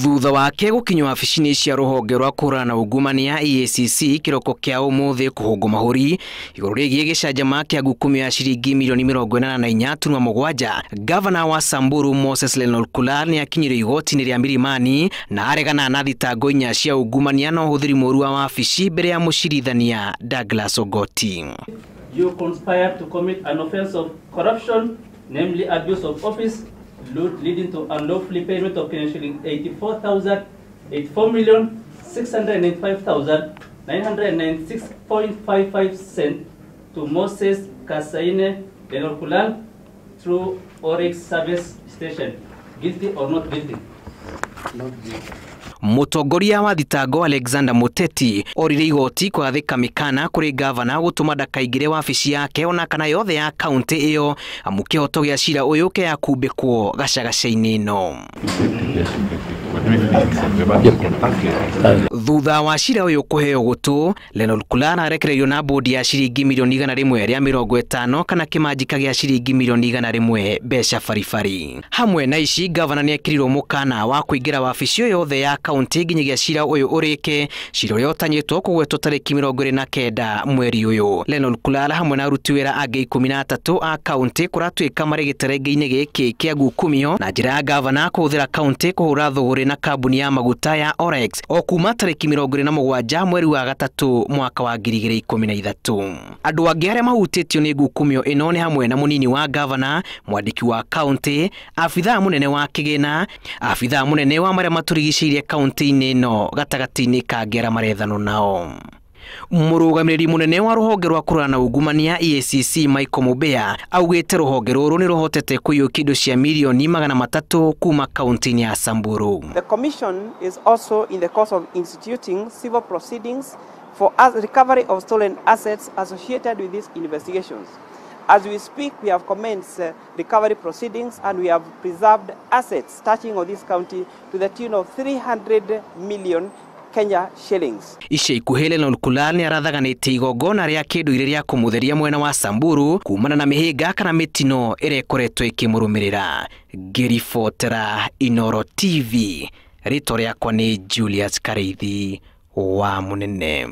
Thutha wake gukinywa wabici-inĩ cia rũhonge rwa kũhũrana ungumania EACC kiroko kia umuthi kũhũngwo mahũri igũrũ rĩgiĩ gĩcanjama kĩa ngukumio ya ciringi mirioni 84.7, gavana wa Samburu Moses Lenolkula nĩ akinyire igoti-inĩ rĩa Milimani na aregana na thitango 4 cia ungumania na ũhũthĩri mũũru wa wabici mbere ya mũcirithania Douglas Ogoti. You conspired to commit an offense of corruption, namely abuse of office, leading to unlawful payment of shilling 84,695,996.55 cents to Moses Kasaine Lenolkula through Oryx Service Station. Guilty or not guilty? Not guilty. Mũtongoria wa thitango Alexander Muteti orire igoti kwathĩka mĩkana kũrĩ gavana gũtũma ndakaingĩre wabici yake ona kana yothe ya kaunti ĩyo amu kĩhoto gĩa cira ũyũ kĩa kumbĩkwo gacagaca-inĩ ĩno. Thutha wa cira ũyũ kũheo gũtũ, Lenolkula arekereirio na bodi ya ciringi mirioni 100 rĩa 50 kana kĩmanjika gĩa ciringi mirioni 100 mbeca baribari. Hamwe na ici gavana nĩ ekirirwo mũkana wa kũingĩra wabici yothe ya kaunti nginyagia cira ũyũ ũrĩke, cira ũrĩa ũtanyĩtwo kũgwetwo tarĩki 29 mweri ũyũ. Lenolkula hamwe na aruti wĩra angĩ 13 a kaunti kũratuĩka marĩ gĩterenge-inĩ gĩkĩ kĩa ngukumio na njĩra ya gavana kũhũthĩra kaunti kũhũra thũgũrĩ na kambuni ya maguta ya Oryx o kuma tarĩki 27 mweri wa gatatũ mwaka wa 2013. Andũ angĩ arĩa mahutĩtio nĩ ngukumio ĩno nĩ hamwe na mũnini wa gavana, mwandĩki wa kaunti, abithaa mũnene wa kĩgĩna, abithaa mũnene wa marĩa matũrigicĩirie kaunti-inĩ ĩno gatagatĩ-inĩ ka angĩ arĩa marethanwo nao. Mũrũgamĩrĩri mũnene wa rũhonge rwa kũhũrana ungumania EACC Michael Mubea augĩte rũhonge rũrũ nĩ rũhotete kũiyũkia indo cia mirioni 300 kuma kaunti-inĩ ya Samburu. The commission is also in the course of instituting civil proceedings for recovery of stolen assets associated with these investigations. As we speak, we have commenced recovery proceedings and we have preserved assets touching on this county to the tune of 300 million Kenya shillings. Ica ikuhĩ Lenolkula nĩ arathaganĩtie igongona rĩa kĩndũire rĩa kũmũtheria mwena wa Samburu kumana na mĩhĩnga kana mĩtino ĩrĩa ĩkoretwo ĩkĩmũrũmĩrĩra. Ngĩribotera Inooro TV, rĩtwa rĩakwa nĩ Julius Kareithi wa Mũnene.